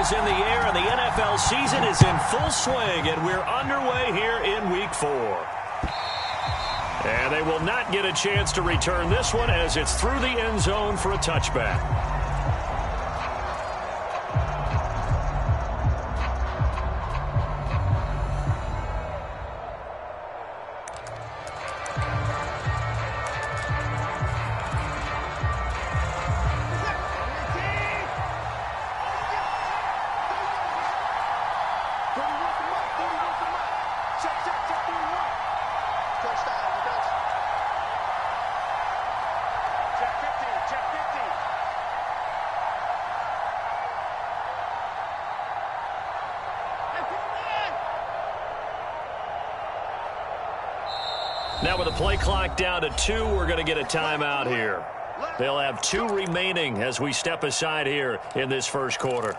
is in the air, and the NFL season is in full swing, and we're underway here in Week 4. And they will not get a chance to return this one as it's through the end zone for a touchback. Now with the play clock down to 2, we're going to get a timeout here. They'll have 2 remaining as we step aside here in this first quarter.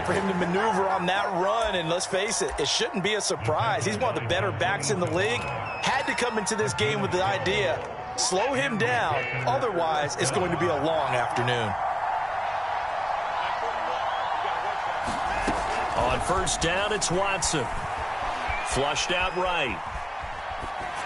For him to maneuver on that run, and let's face it, it shouldn't be a surprise. He's one of the better backs in the league. Had to come into this game with the idea, slow him down, otherwise it's going to be a long afternoon. On first down, it's Watson. Flushed out right.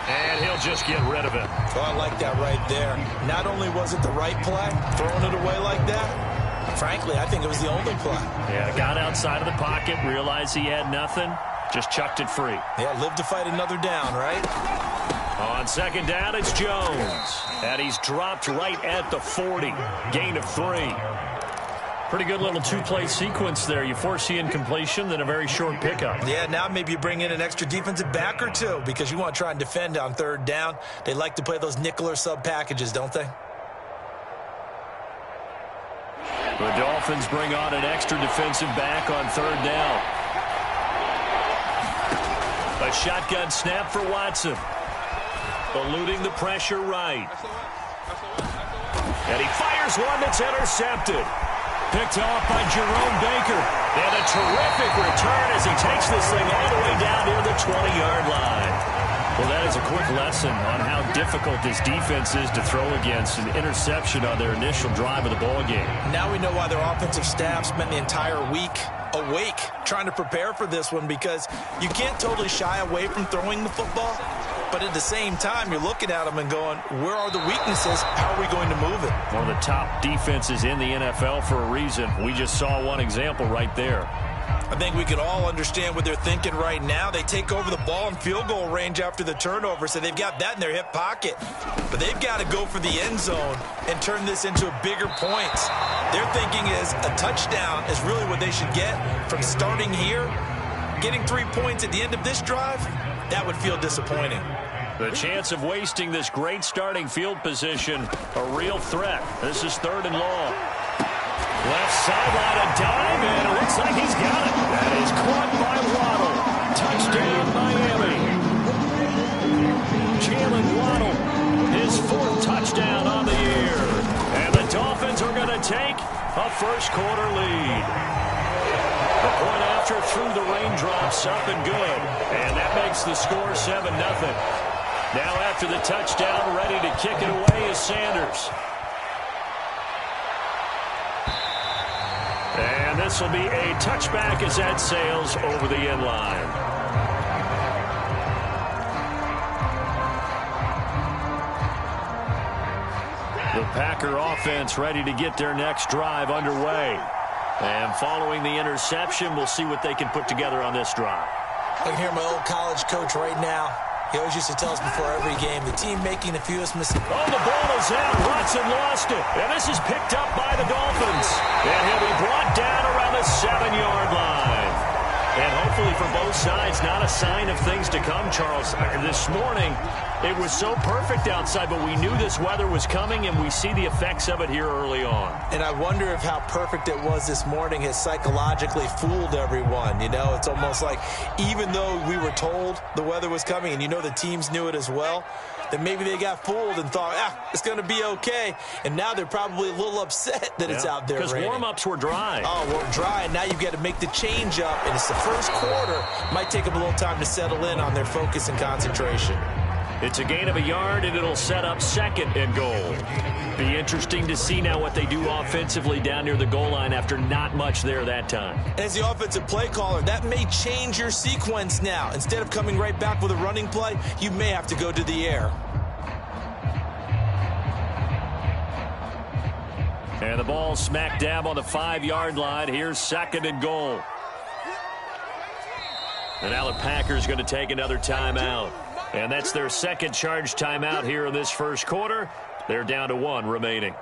And he'll just get rid of it. Oh, I like that right there. Not only was it the right play, throwing it away like that, frankly, I think it was the only play. Yeah, got outside of the pocket, realized he had nothing, just chucked it free. Yeah, live to fight another down, right? On second down, it's Jones. And he's dropped right at the 40. Gain of 3. Pretty good little 2-play sequence there. You force the incompletion, then a very short pickup. Yeah, now maybe you bring in an extra defensive back or 2 because you want to try and defend on third down. They like to play those nickel or sub packages, don't they? The Dolphins bring on an extra defensive back on third down. A shotgun snap for Watson. Eluding the pressure right. And he fires one that's intercepted. Picked off by Jerome Baker. And a terrific return as he takes this thing all the way down near the 20-yard line. Well, that is a quick lesson on how difficult this defense is to throw against. An interception on their initial drive of the ballgame. Now we know why their offensive staff spent the entire week awake trying to prepare for this one, because you can't totally shy away from throwing the football, but at the same time, you're looking at them and going, where are the weaknesses? How are we going to move it? One of the top defenses in the NFL for a reason. We just saw one example right there. I think we can all understand what they're thinking right now. They take over the ball in field goal range after the turnover, so they've got that in their hip pocket. But they've got to go for the end zone and turn this into bigger points. Their thinking is a touchdown is really what they should get from starting here. Getting 3 points at the end of this drive, that would feel disappointing. The chance of wasting this great starting field position, a real threat. This is 3rd and long. Left sideline, a dime, and it looks like he's got it. That is caught by Waddle. Touchdown, Miami. Jalen Waddle, his 4th touchdown on the year. And the Dolphins are going to take a first-quarter lead. The point after through the raindrops, up and good. And that makes the score 7-0. Now after the touchdown, ready to kick it away is Sanders. And this will be a touchback as that sails over the end line. The Packer offense ready to get their next drive underway. And following the interception, we'll see what they can put together on this drive. I can hear my old college coach right now. He always used to tell us before every game, the team making the fewest mistakes. Oh, the ball is out. Watson lost it. And this is picked up by the Dolphins. And he'll be brought down around the 7-yard line. And hopefully hopefully for both sides, not a sign of things to come, Charles. This morning, it was so perfect outside, but we knew this weather was coming, and we see the effects of it here early on. And I wonder if how perfect it was this morning has psychologically fooled everyone. You know, it's almost like even though we were told the weather was coming, and you know the teams knew it as well, that maybe they got fooled and thought, it's going to be okay. And now they're probably a little upset that it's out there raining. Because warm-ups were dry. Oh, well, dry, and now you've got to make the change up, and it's the first quarter. Might take them a little time to settle in on their focus and concentration. It's a gain of a yard, and it'll set up second and goal. Be interesting to see now what they do offensively down near the goal line after not much there that time. As the offensive play caller, that may change your sequence now. Instead of coming right back with a running play, you may have to go to the air. And the ball smack dab on the 5-yard line. Here's second and goal. And now the Packers going to take another timeout. And that's their second charge timeout here in this first quarter. They're down to 1 remaining.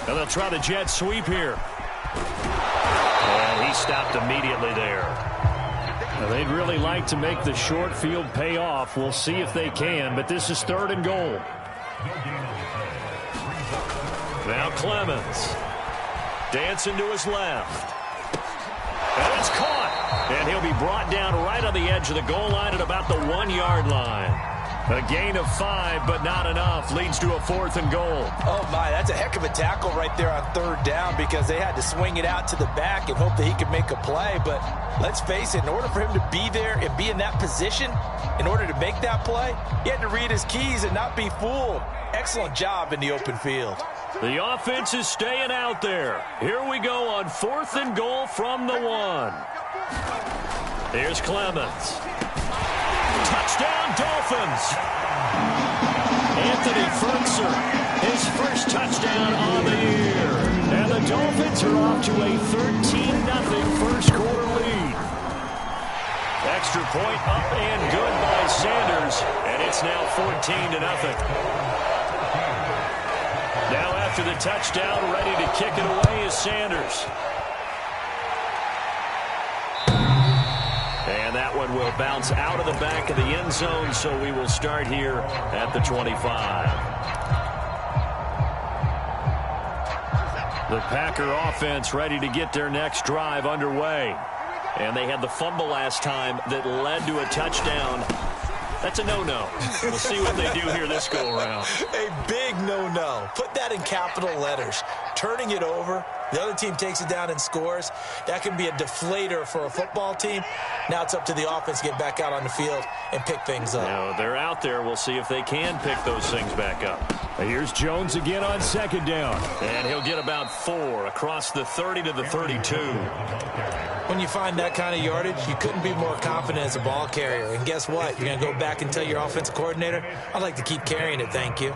And they'll try the jet sweep here. And he stopped immediately there. Now, they'd really like to make the short field pay off. We'll see if they can, but this is third and goal. Now Clemens. Dancing to his left. And it's caught. And he'll be brought down right on the edge of the goal line at about the 1-yard line. A gain of 5, but not enough. Leads to a 4th and goal. Oh, my, that's a heck of a tackle right there on third down because they had to swing it out to the back and hope that he could make a play. But let's face it, in order for him to be there and be in that position, in order to make that play, he had to read his keys and not be fooled. Excellent job in the open field. The offense is staying out there. Here we go on 4th and goal from the 1. Here's Clemens. Touchdown, Dolphins. Anthony Firkser, his first touchdown on the year. And the Dolphins are off to a 13-0 first quarter lead. Extra point up and good by Sanders. And it's now 14-0. Now after the touchdown, ready to kick it away is Sanders. And that one will bounce out of the back of the end zone, so we will start here at the 25. The Packer offense ready to get their next drive underway. And they had the fumble last time that led to a touchdown. That's a no-no. We'll see what they do here this go-around. A big no-no. Put that in capital letters. Turning it over, the other team takes it down and scores. That can be a deflator for a football team. Now it's up to the offense to get back out on the field and pick things up. Now, they're out there. We'll see if they can pick those things back up. Here's Jones again on second down. And he'll get about 4 across the 30 to the 32. When you find that kind of yardage, you couldn't be more confident as a ball carrier. And guess what? You're going to go back and tell your offensive coordinator, I'd like to keep carrying it, thank you.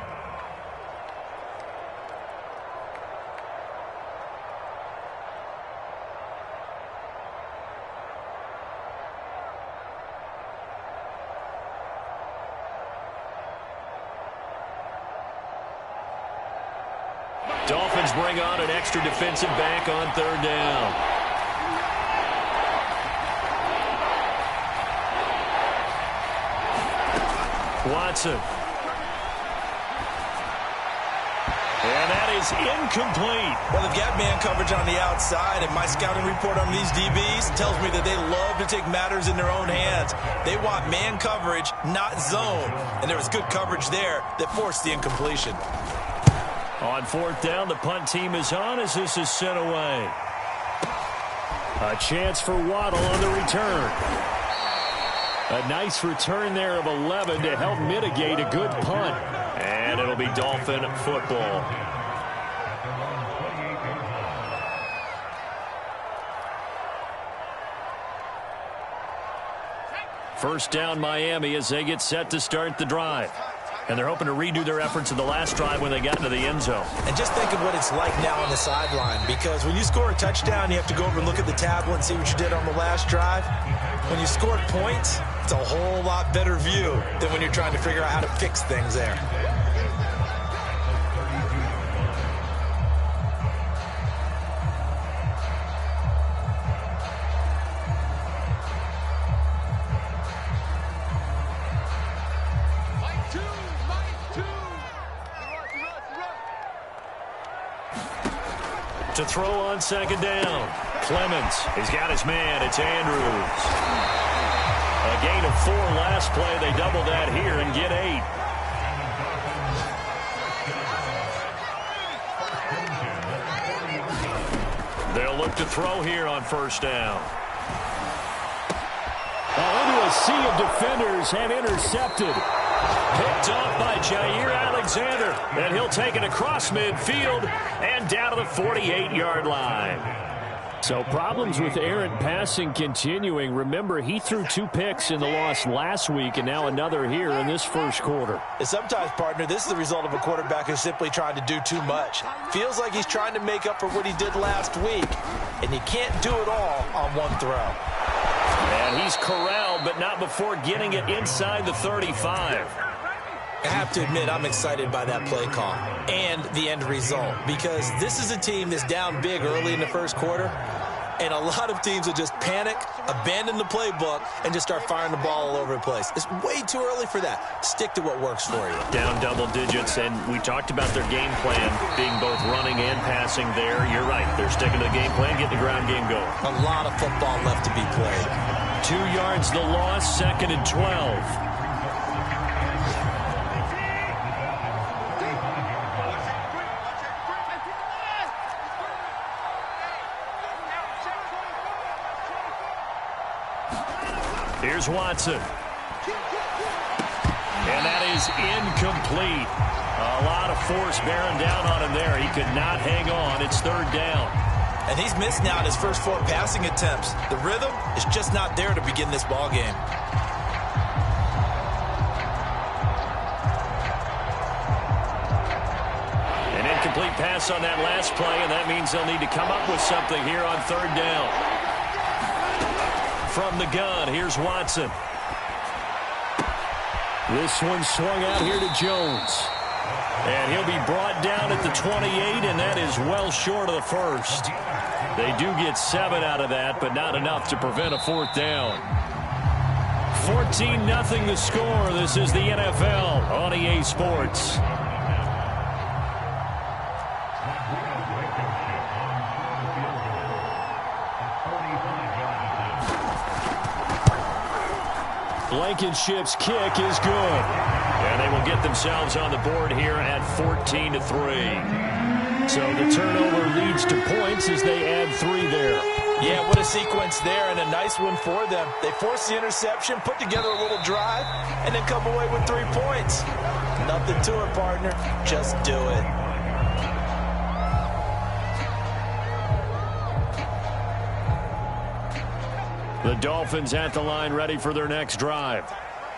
Dolphins bring on an extra defensive back on third down. Watson. And that is incomplete. Well, they've got man coverage on the outside, and my scouting report on these DBs tells me that they love to take matters in their own hands. They want man coverage, not zone. And there was good coverage there that forced the incompletion. On fourth down, the punt team is on as this is sent away. A chance for Waddle on the return. A nice return there of 11 to help mitigate a good punt. And it'll be Dolphin football. First down Miami as they get set to start the drive. And they're hoping to redo their efforts in the last drive when they got into the end zone. And just think of what it's like now on the sideline, because when you score a touchdown, you have to go over and look at the tablet and see what you did on the last drive. When you scored points, it's a whole lot better view than when you're trying to figure out how to fix things there. To throw on second down. Clemens, he's got his man. It's Andrews. A gain of 4 last play. They double that here and get 8. They'll look to throw here on first down. Into a sea of defenders and intercepted. Picked up by Jair Alexander. And he'll take it across midfield and down to the 48-yard line. So problems with errant passing continuing. Remember, he threw 2 picks in the loss last week and now another here in this first quarter. And sometimes, partner, this is the result of a quarterback who's simply trying to do too much. Feels like he's trying to make up for what he did last week. And you can't do it all on one throw. And he's corralled, but not before getting it inside the 35. I have to admit, I'm excited by that play call and the end result, because this is a team that's down big early in the first quarter, and a lot of teams will just panic, abandon the playbook, and just start firing the ball all over the place. It's way too early for that. Stick to what works for you. Down double digits, and we talked about their game plan being both running and passing there. You're right. They're sticking to the game plan, getting the ground game going. A lot of football left to be played. 2 yards the loss, 2nd and 12. Here's Watson. And that is incomplete. A lot of force bearing down on him there. He could not hang on. It's 3rd down. And he's missed now his first 4 passing attempts. The rhythm is just not there to begin this ball game. An incomplete pass on that last play, and that means they'll need to come up with something here on 3rd down. From the gun, here's Watson. This one swung out here to Jones. And he'll be brought down at the 28, and that is well short of the first. They do get 7 out of that, but not enough to prevent a 4th down. 14-0 the score. This is the NFL on EA Sports. Blankenship's kick is good. And they will get themselves on the board here at 14-3. So the turnover leads to points as they add 3 there. Yeah, what a sequence there, and a nice one for them. They force the interception, put together a little drive, and then come away with 3 points. Nothing to it, partner. Just do it. The Dolphins at the line, ready for their next drive.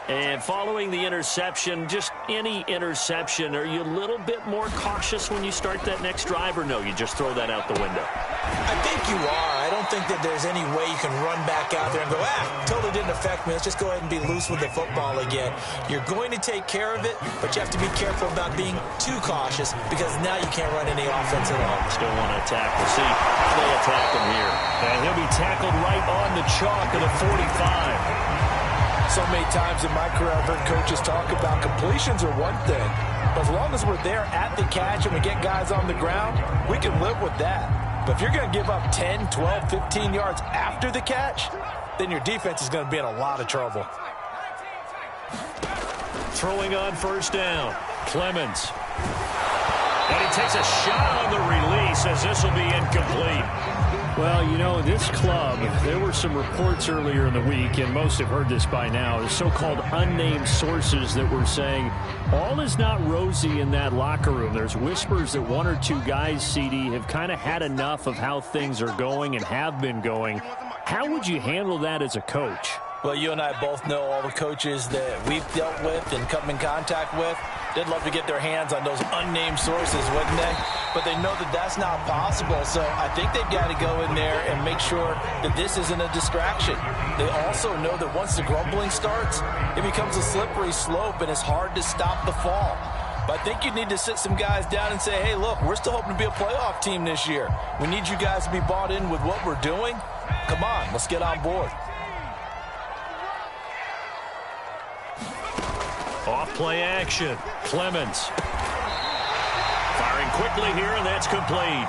And following the interception, just any interception, are you a little bit more cautious when you start that next drive, or no, you just throw that out the window? I think you are. I don't think that there's any way you can run back out there and go, totally didn't affect me. Let's just go ahead and be loose with the football again. You're going to take care of it, but you have to be careful about being too cautious, because now you can't run any offense at all. Still want to attack. We'll see how they attack him here. And he'll be tackled right on the chalk of the 45. So many times in my career, I've heard coaches talk about completions are one thing. But as long as we're there at the catch and we get guys on the ground, we can live with that. But if you're going to give up 10, 12, 15 yards after the catch, then your defense is going to be in a lot of trouble. Throwing on first down, Clemens. And he takes a shot on the release as this will be incomplete. Well, you know, this club, there were some reports earlier in the week, and most have heard this by now, the so-called unnamed sources that were saying all is not rosy in that locker room. There's whispers that 1 or 2 guys, CD, have kind of had enough of how things are going and have been going. How would you handle that as a coach? Well, you and I both know all the coaches that we've dealt with and come in contact with. They'd love to get their hands on those unnamed sources, wouldn't they? But they know that that's not possible, so I think they've got to go in there and make sure that this isn't a distraction. They also know that once the grumbling starts, it becomes a slippery slope, and it's hard to stop the fall. But I think you need to sit some guys down and say, hey, look, we're still hoping to be a playoff team this year. We need you guys to be bought in with what we're doing. Come on, let's get on board. Off play action. Clemens. Firing quickly here, and that's complete.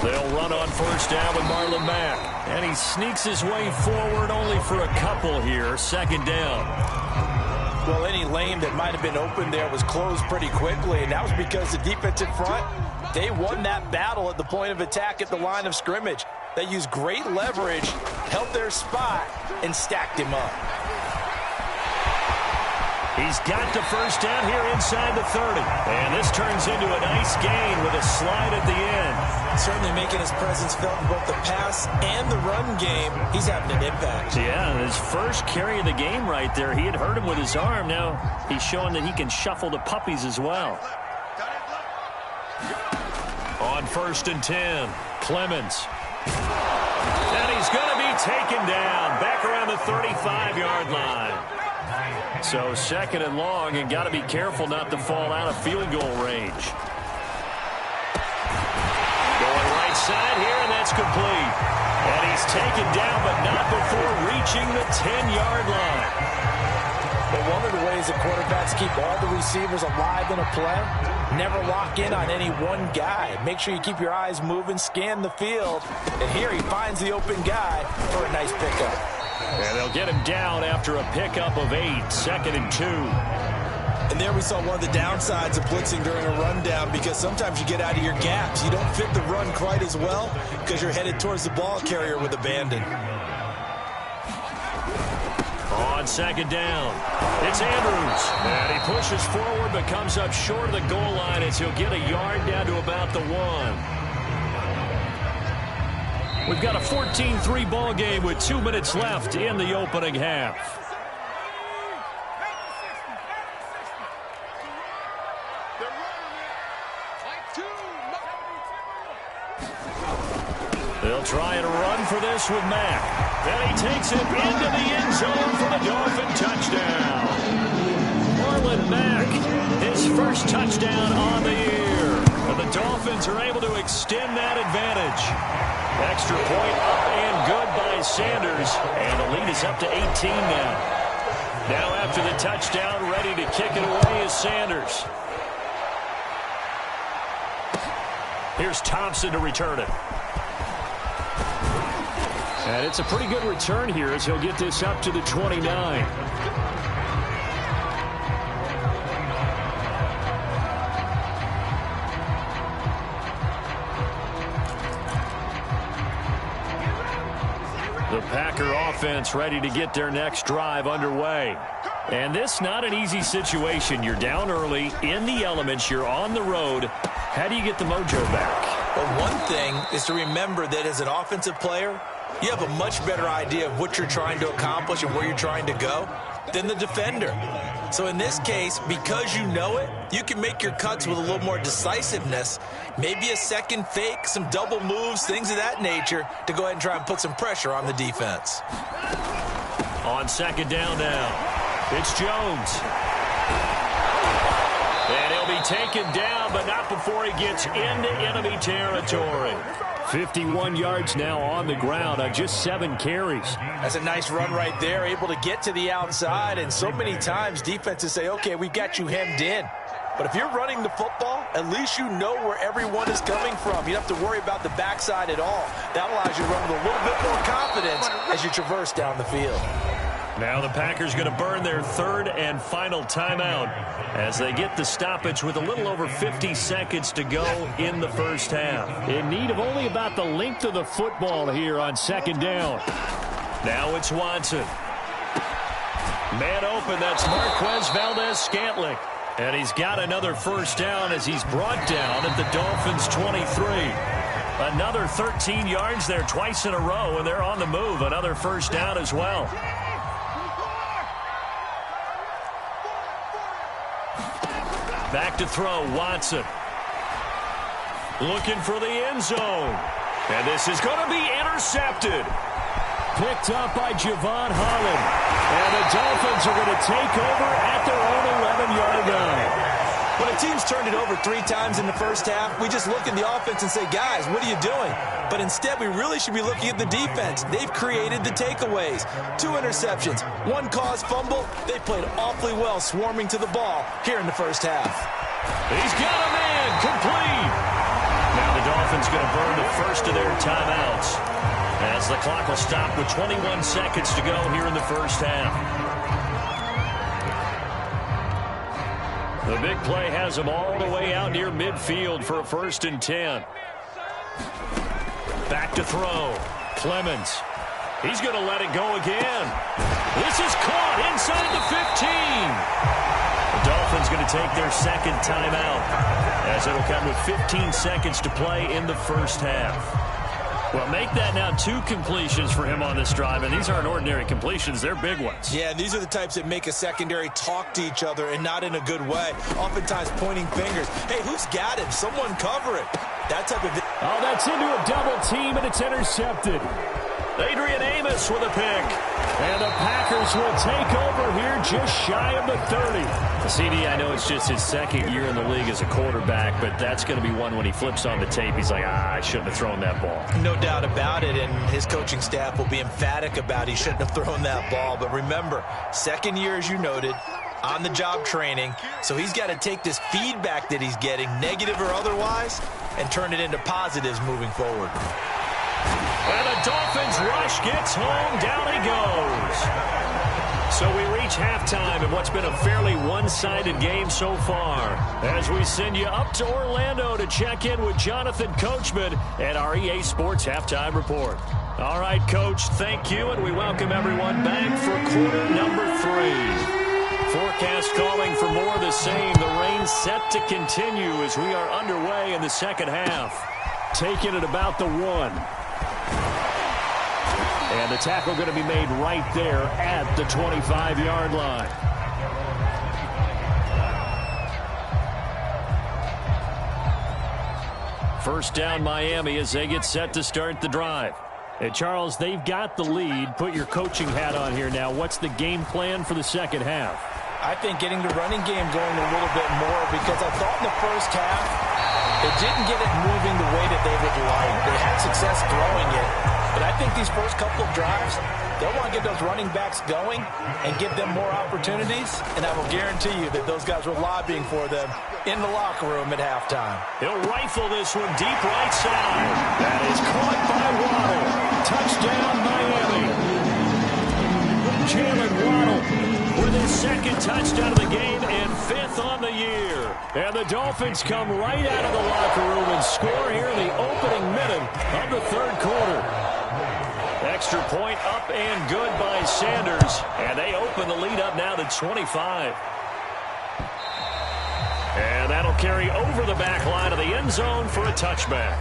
They'll run on first down with Marlon Mack. And he sneaks his way forward only for a couple here. Second down. Well, any lane that might have been open there was closed pretty quickly, and that was because the defensive front, they won that battle at the point of attack at the line of scrimmage. They used great leverage, held their spot, and stacked him up. He's got the first down here inside the 30. And this turns into a nice gain with a slide at the end. Certainly making his presence felt in both the pass and the run game. He's having an impact. Yeah, his first carry of the game right there. He had hurt him with his arm. Now he's showing that he can shuffle the puppies as well. On 1st and 10, Clemens. And he's going to be taken down back around the 35-yard line. So 2nd and long, and got to be careful not to fall out of field goal range. Going right side here, and that's complete. And he's taken down, but not before reaching the 10-yard line. But one of the ways that quarterbacks keep all the receivers alive in a play, never lock in on any one guy. Make sure you keep your eyes moving, scan the field. And here he finds the open guy for a nice pickup. And they'll get him down after a pickup of 8, 2nd and 2. And there we saw one of the downsides of blitzing during a rundown, because sometimes you get out of your gaps. You don't fit the run quite as well because you're headed towards the ball carrier with abandon. On 2nd down, it's Andrews. And he pushes forward but comes up short of the goal line as he'll get a yard down to about the 1. We've got a 14-3 ball game with 2 minutes left in the opening half. They'll try and run for this with Mack. Then he takes it into the end zone for the Dolphin touchdown. Marlon Mack, his first touchdown on the year. And the Dolphins are able to extend that advantage. Extra point up and good by Sanders. And the lead is up to 18 now. Now after the touchdown, ready to kick it away is Sanders. Here's Thompson to return it. And it's a pretty good return here as he'll get this up to the 29. The Packer offense ready to get their next drive underway. And this not an easy situation. You're down early, in the elements, you're on the road. How do you get the mojo back? Well, one thing is to remember that as an offensive player, you have a much better idea of what you're trying to accomplish and where you're trying to go than the defender. So in this case, because you know it, you can make your cuts with a little more decisiveness, maybe a second fake, some double moves, things of that nature, to go ahead and try and put some pressure on the defense. On 2nd down now, it's Jones. And he'll be taken down, but not before he gets into enemy territory. 51 yards now on the ground on just 7 carries. That's a nice run right there, able to get to the outside. And so many times defenses say, okay, we've got you hemmed in. But if you're running the football, at least you know where everyone is coming from. You don't have to worry about the backside at all. That allows you to run with a little bit more confidence as you traverse down the field. Now the Packers going to burn their 3rd and final timeout as they get the stoppage with a little over 50 seconds to go in the first half. In need of only about the length of the football here on 2nd down. Now it's Watson. Man open, that's Marquez Valdes-Scantling. And he's got another first down as he's brought down at the Dolphins' 23. Another 13 yards there twice in a row, and they're on the move. Another first down as well. Back to throw, Watson. Looking for the end zone. And this is going to be intercepted. Picked up by Javon Holland. And the Dolphins are going to take over at their own 11-yard line. When a team's turned it over 3 times in the first half, we just look at the offense and say, guys, what are you doing? But instead, we really should be looking at the defense. They've created the takeaways. 2 interceptions, 1 caused fumble. They played awfully well swarming to the ball here in the first half. He's got a man complete. Now the Dolphins going to burn the first of their timeouts as the clock will stop with 21 seconds to go here in the first half. The big play has him all the way out near midfield for a 1st and 10. Back to throw. Clemens. He's going to let it go again. This is caught inside the 15. The Dolphins going to take their second timeout as it'll come with 15 seconds to play in the first half. Well, make that now 2 completions for him on this drive, and these aren't ordinary completions. They're big ones. Yeah, these are the types that make a secondary talk to each other and not in a good way, oftentimes pointing fingers. Hey, who's got him? Someone cover it. That type of... Oh, that's into a double team, and it's intercepted. Adrian Amos with a pick. And the Packers will take over here just shy of the 30. CD, I know it's just his 2nd year in the league as a quarterback, but that's going to be one when he flips on the tape. He's like, I shouldn't have thrown that ball. No doubt about it, and his coaching staff will be emphatic about he shouldn't have thrown that ball. But remember, 2nd year, as you noted, on-the-job training, so he's got to take this feedback that he's getting, negative or otherwise, and turn it into positives moving forward. And the Dolphins rush gets home. Down he goes. So we reach halftime in what's been a fairly one-sided game so far, as we send you up to Orlando to check in with Jonathan Coachman at our EA Sports Halftime Report. All right, Coach, thank you, and we welcome everyone back for quarter number 3. Forecast calling for more of the same. The rain set to continue as we are underway in the second half. Taking it about the 1. And the tackle going to be made right there at the 25-yard line. First down, Miami, as they get set to start the drive. Hey, Charles, they've got the lead. Put your coaching hat on here now. What's the game plan for the second half? I think getting the running game going a little bit more, because I thought in the first half they didn't get it moving the way that they would like. They had success throwing it. But I think these first couple of drives, they'll want to get those running backs going and give them more opportunities. And I will guarantee you that those guys were lobbying for them in the locker room at halftime. He'll rifle this one deep right side. That is caught by Waddle. Touchdown, Miami. Jalen Waddle with his 2nd touchdown of the game and 5th on the year. And the Dolphins come right out of the locker room and score here in the opening minute of the 3rd quarter. Extra point up and good by Sanders. And they open the lead up now to 25. And that'll carry over the back line of the end zone for a touchback.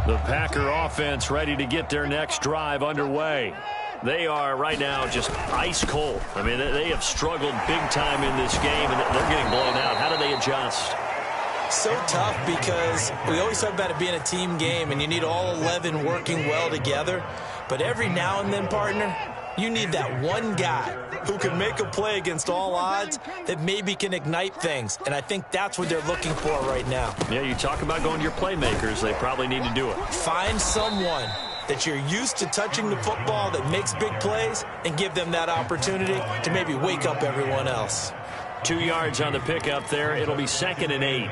The Packer offense ready to get their next drive underway. They are right now just ice cold. I mean, they have struggled big time in this game, and they're getting blown out. How do they adjust? So tough, because we always talk about it being a team game, and you need all 11 working well together. But every now and then, partner, you need that one guy who can make a play against all odds that maybe can ignite things. And I think that's what they're looking for right now. Yeah, you talk about going to your playmakers. They probably need to do it. Find someone that you're used to touching the football that makes big plays and give them that opportunity to maybe wake up everyone else. 2 yards on the pickup there. It'll be 2nd and 8.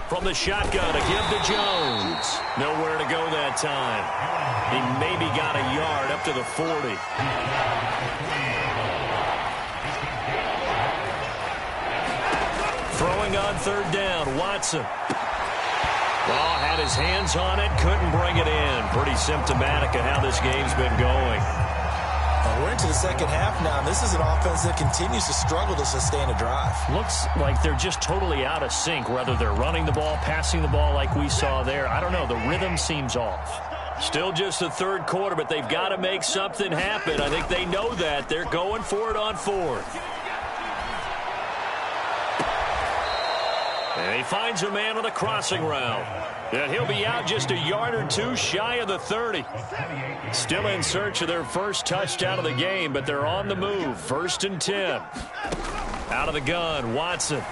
From the shotgun to give to Jones. Nowhere to go that time. He maybe got a yard up to the 40. Throwing on 3rd down, Watson. Well, had his hands on it, couldn't bring it in. Pretty symptomatic of how this game's been going. A We're into the second half now, and this is an offense that continues to struggle to sustain a drive. Looks like they're just totally out of sync, whether they're running the ball, passing the ball like we saw there. I don't know. The rhythm seems off. Still just the third quarter, but they've got to make something happen. I think they know that. They're going for it on fourth. And he finds a man on the crossing route. And he'll be out just a yard or two shy of the 30. Still in search of their first touchdown of the game, but they're on the move. 1st and 10. Out of the gun, Watson. And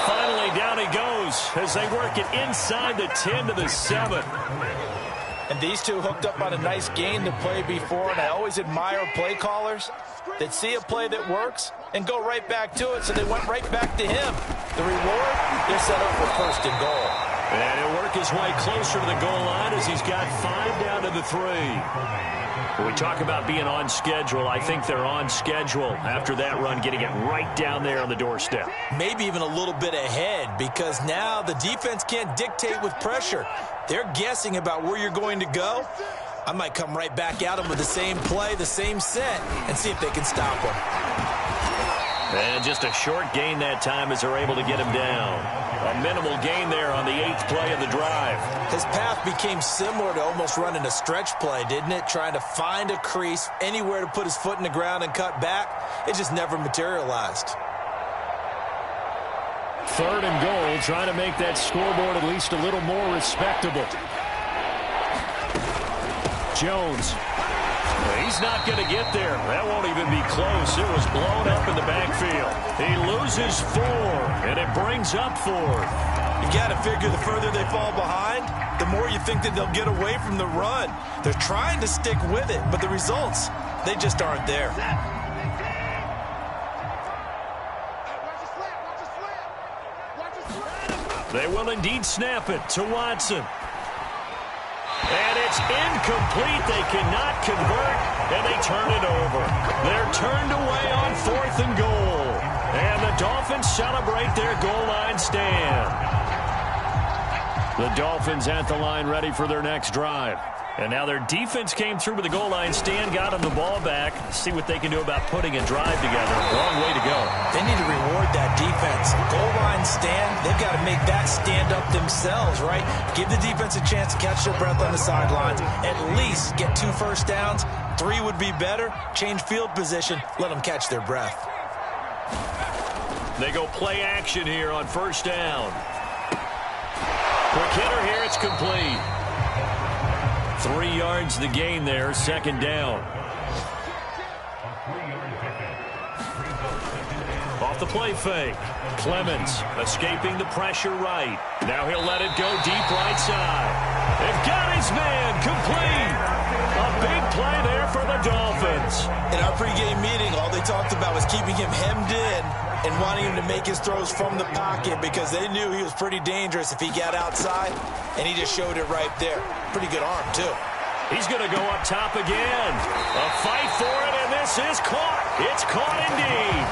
finally down he goes as they work it inside the 10 to the 7. And these two hooked up on a nice gain to play before, and I always admire play callers that see a play that works and go right back to it, so they went right back to him. The reward, they're set up for 1st and goal. And he'll work his way closer to the goal line as he's got 5 down to the 3. When we talk about being on schedule, I think they're on schedule after that run, getting it right down there on the doorstep. Maybe even a little bit ahead, because now the defense can't dictate with pressure. They're guessing about where you're going to go. I might come right back at them with the same play, the same set, and see if they can stop them. And just a short gain that time as they're able to get him down. A minimal gain there on the 8th play of the drive. His path became similar to almost running a stretch play, didn't it? Trying to find a crease, anywhere to put his foot in the ground and cut back. It just never materialized. 3rd and goal, trying to make that scoreboard at least a little more respectable. Jones. He's not going to get there. That won't even be close. It was blown up in the backfield. He loses 4, and it brings up 4. You got to figure the further they fall behind, the more you think that they'll get away from the run. They're trying to stick with it, but the results, they just aren't there. They will indeed snap it to Watson. And it's incomplete. They cannot convert, and they turn it over. They're turned away on 4th and goal. And the Dolphins celebrate their goal line stand. The Dolphins at the line ready for their next drive. And now their defense came through with the goal line stand, got them the ball back. See what they can do about putting a drive together. Long way to go. They need to reward that defense. Goal line stand, they've got to make that stand up themselves, right? Give the defense a chance to catch their breath on the sidelines. At least get 2 first downs. 3 would be better. Change field position. Let them catch their breath. They go play action here on 1st down. Quick hitter here. It's complete. 3 yards the gain there, 2nd down. Off the play fake. Clemens escaping the pressure right. Now he'll let it go deep right side. They've got his man complete. A big play there for the Dolphins. In our pregame meeting, all they talked about was keeping him hemmed in and wanting him to make his throws from the pocket because they knew he was pretty dangerous if he got outside, and he just showed it right there. Pretty good arm, too. He's going to go up top again. A fight for it, and this is caught. It's caught indeed.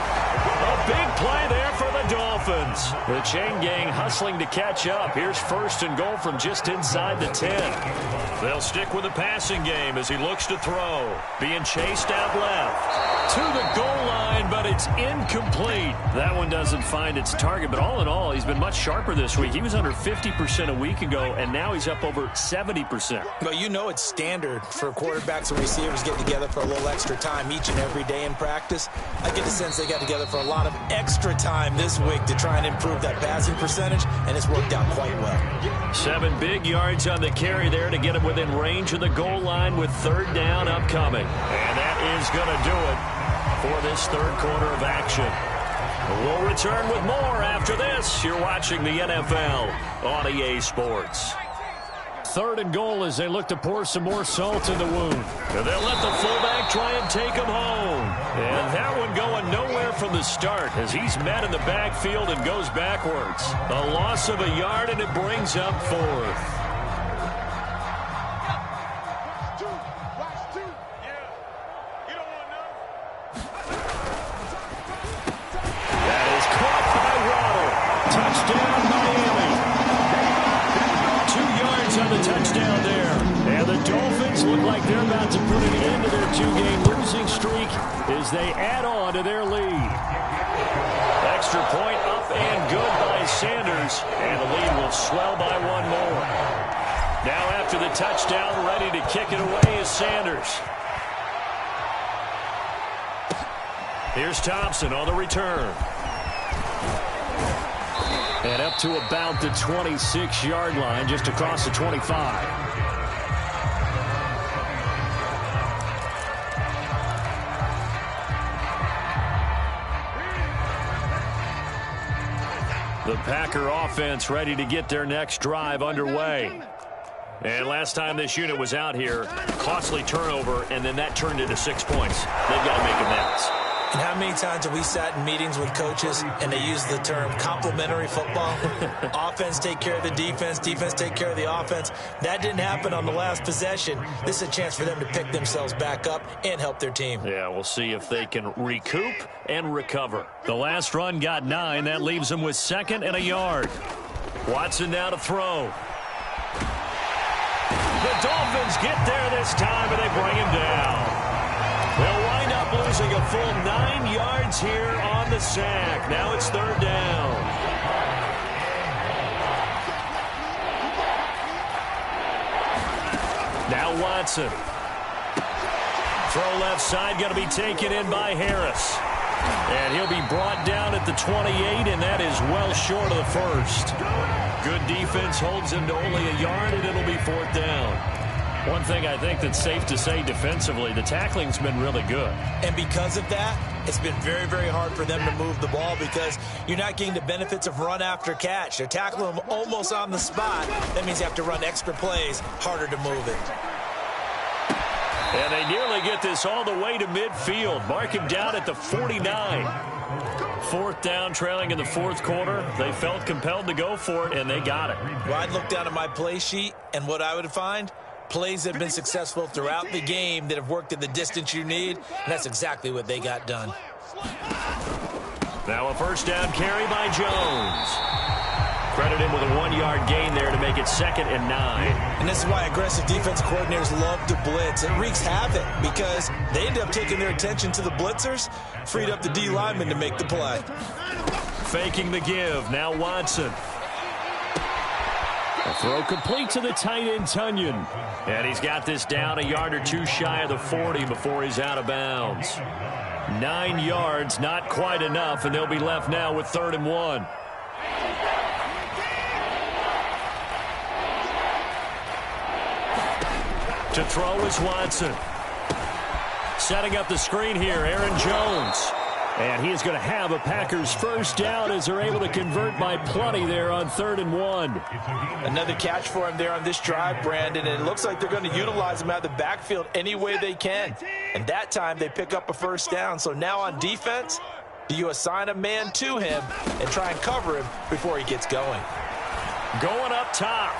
A big play there for the Dolphins. The chain gang hustling to catch up. Here's 1st and goal from just inside the 10. They'll stick with the passing game as he looks to throw. Being chased out left. To the goal line, but it's incomplete. That one doesn't find its target, but all in all, he's been much sharper this week. He was under 50% a week ago, and now he's up over 70%. Well, you know it's standard for quarterbacks and receivers getting together for a little extra time each and every day in practice. I get the sense they got together for a lot of extra time this week to try and improve that passing percentage, and it's worked out quite well. 7 big yards on the carry there to get him within range of the goal line with 3rd down upcoming. And that is going to do it for this 3rd quarter of action. We'll return with more after this. You're watching the NFL on EA Sports. 3rd and goal as they look to pour some more salt in the wound. And they'll let the fullback try and take him home. And that one going nowhere from the start as he's met in the backfield and goes backwards. A loss of a yard, and it brings up 4th. look like they're about to put an end to their two-game losing streak as they add on to their lead. Extra point up and good by Sanders, and the lead will swell by one more. Now after the touchdown, ready to kick it away is Sanders. Here's Thompson on the return. And up to about the 26-yard line, just across the 25. The Packer offense ready to get their next drive underway. And last time this unit was out here, costly turnover, and then that turned into 6 points. They've got to make amends. And how many times have we sat in meetings with coaches and they use the term complementary football? Offense take care of the defense, defense take care of the offense. That didn't happen on the last possession. This is a chance for them to pick themselves back up and help their team. Yeah, we'll see if they can recoup and recover. The last run got 9. That leaves them with 2nd and a yard. Watson now to throw. The Dolphins get there this time, and they bring him down. They'll wind up losing a full 9 yards here on the sack. Now it's 3rd down. Now Watson. Throw left side, going to be taken in by Harris. And he'll be brought down at the 28, and that is well short of the first. Good defense holds him to only a yard, and it'll be 4th down. One thing I think that's safe to say defensively, the tackling's been really good. And because of that, it's been very, very hard for them to move the ball because you're not getting the benefits of run after catch. They're tackling them almost on the spot. That means you have to run extra plays, harder to move it. And they nearly get this all the way to midfield. Mark him down at the 49. 4th down, trailing in the 4th quarter. They felt compelled to go for it, and they got it. Well, I'd look down at my play sheet, and what I would find, plays that have been successful throughout the game that have worked at the distance you need, and that's exactly what they got done. Now a 1st down carry by Jones. Credit him with a 1-yard gain there to make it 2nd and 9. And this is why aggressive defense coordinators love to blitz. It wreaks havoc because they end up taking their attention to the blitzers, freed up the D lineman to make the play. Faking the give. Now Watson. A throw complete to the tight end, Tunyon. And he's got this down a yard or 2 shy of the 40 before he's out of bounds. 9 yards, not quite enough, and they'll be left now with 3rd and 1. To throw is Watson. Setting up the screen here, Aaron Jones. And he is going to have a Packers 1st down as they're able to convert by plenty there on 3rd and 1. Another catch for him there on this drive, Brandon, and it looks like they're going to utilize him out of the backfield any way they can. And that time they pick up a 1st down. So now on defense, do you assign a man to him and try and cover him before he gets going? Going up top.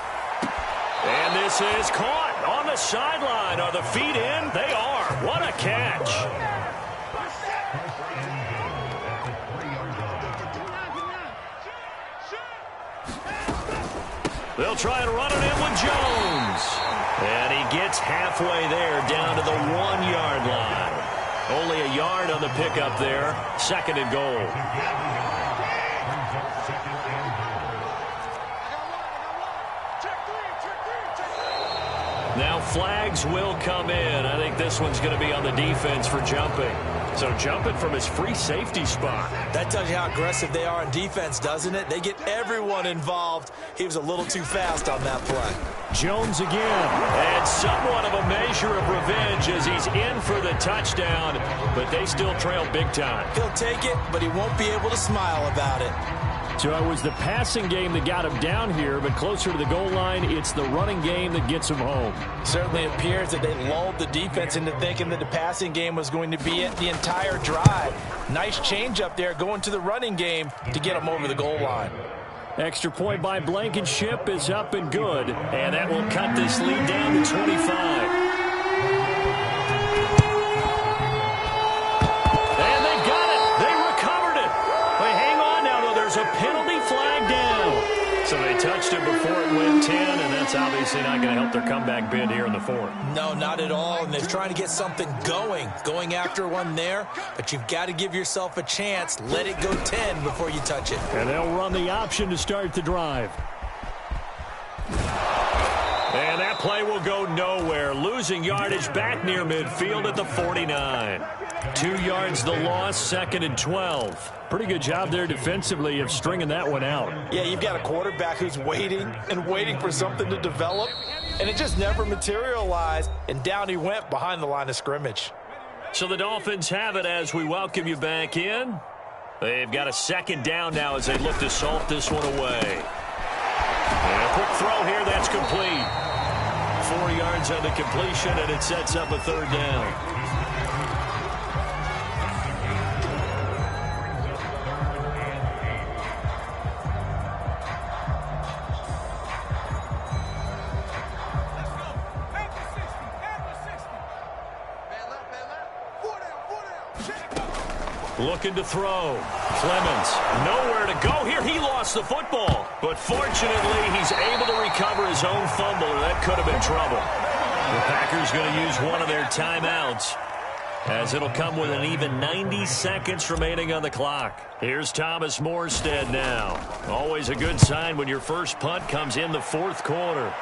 And this is caught on the sideline. Are the feet in? They are. What a catch. They'll try and run it in with Jones. And he gets halfway there down to the 1-yard line. Only a yard on the pickup there. 2nd and goal. Now flags will come in. I think this one's going to be on the defense for jumping. So jumping from his free safety spot. That tells you how aggressive they are on defense, doesn't it? They get everyone involved. He was a little too fast on that play. Jones again. And somewhat of a measure of revenge as he's in for the touchdown. But they still trail big time. He'll take it, but he won't be able to smile about it. So it was the passing game that got him down here, but closer to the goal line, it's the running game that gets him home. Certainly appears that they lulled the defense into thinking that the passing game was going to be it the entire drive. Nice change up there going to the running game to get him over the goal line. Extra point by Blankenship is up and good, and that will cut this lead down to 25. it before it went 10, and that's obviously not going to help their comeback bid here in the fourth. No, not at all, and they're trying to get something going after one there, but you've got to give yourself a chance. Let it go 10 before you touch it. And they'll run the option to start the drive. And that play will go nowhere. Losing yardage back near midfield at the 49. 2 yards the loss, 2nd and 12. Pretty good job there defensively of stringing that one out. Yeah, you've got a quarterback who's waiting and waiting for something to develop, and it just never materialized, and down he went behind the line of scrimmage. So the Dolphins have it as we welcome you back in. They've got a 2nd down now as they look to salt this one away. And a quick throw here, that's complete. 4 yards on the completion, and it sets up a 3rd down. Looking to throw. Clemens, nowhere to go here. He lost the football. But fortunately, he's able to recover his own fumble, or that could have been trouble. The Packers going to use one of their timeouts, as it'll come with an even 90 seconds remaining on the clock. Here's Thomas Morstead now. Always a good sign when your first punt comes in the 4th quarter.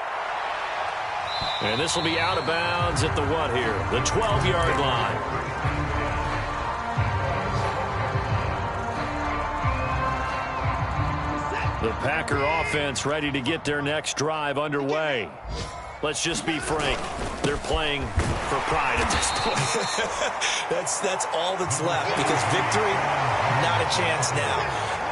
And this will be out of bounds at the what here? The 12-yard line. The Packer offense ready to get their next drive underway. Let's just be frank. They're playing for pride at this point. That's all that's left, because victory, not a chance now.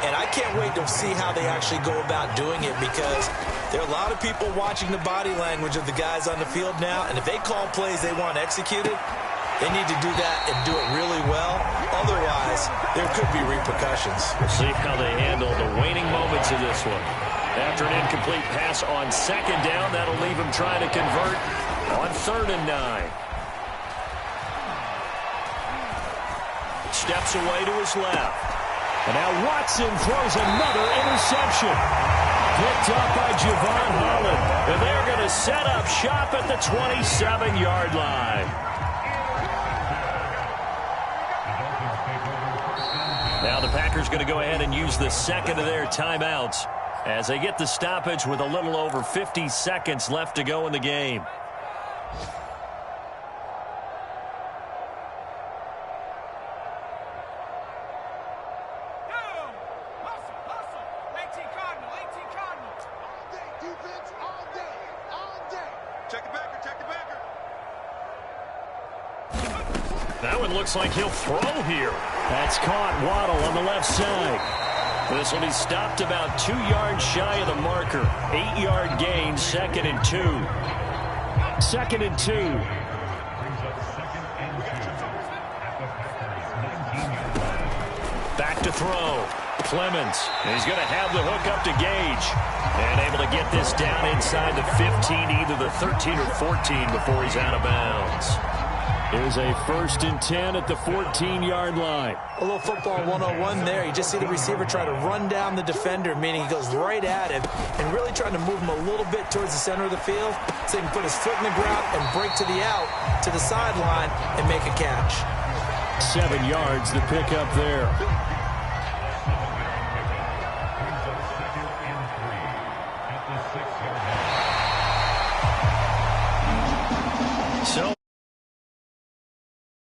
And I can't wait to see how they actually go about doing it, because there are a lot of people watching the body language of the guys on the field now, and if they call plays they want executed, they need to do that and do it really well. Otherwise, there could be repercussions. We'll see how they handle the waning moments of this one. After an incomplete pass on 2nd down, that'll leave him trying to convert on 3rd and 9. Steps away to his left. And now Watson throws another interception. Picked up by Javon Holland. And they're going to set up shop at the 27-yard line. Now the Packers going to go ahead and use the 2nd of their timeouts as they get the stoppage with a little over 50 seconds left to go in the game. That one looks like he'll throw here. That's caught. Waddle on the left side. This will be stopped about 2 yards shy of the marker. 8-yard gain, 2nd and 2. 2nd and 2. Back to throw. Clemens. And he's going to have the hook up to Gage. And able to get this down inside the 15, either the 13 or 14 before he's out of bounds. Here's a 1st and 10 at the 14-yard line. A little football 101 there. You just see the receiver try to run down the defender, meaning he goes right at him and really trying to move him a little bit towards the center of the field so he can put his foot in the ground and break to the out, to the sideline, and make a catch. 7 yards, the pickup there.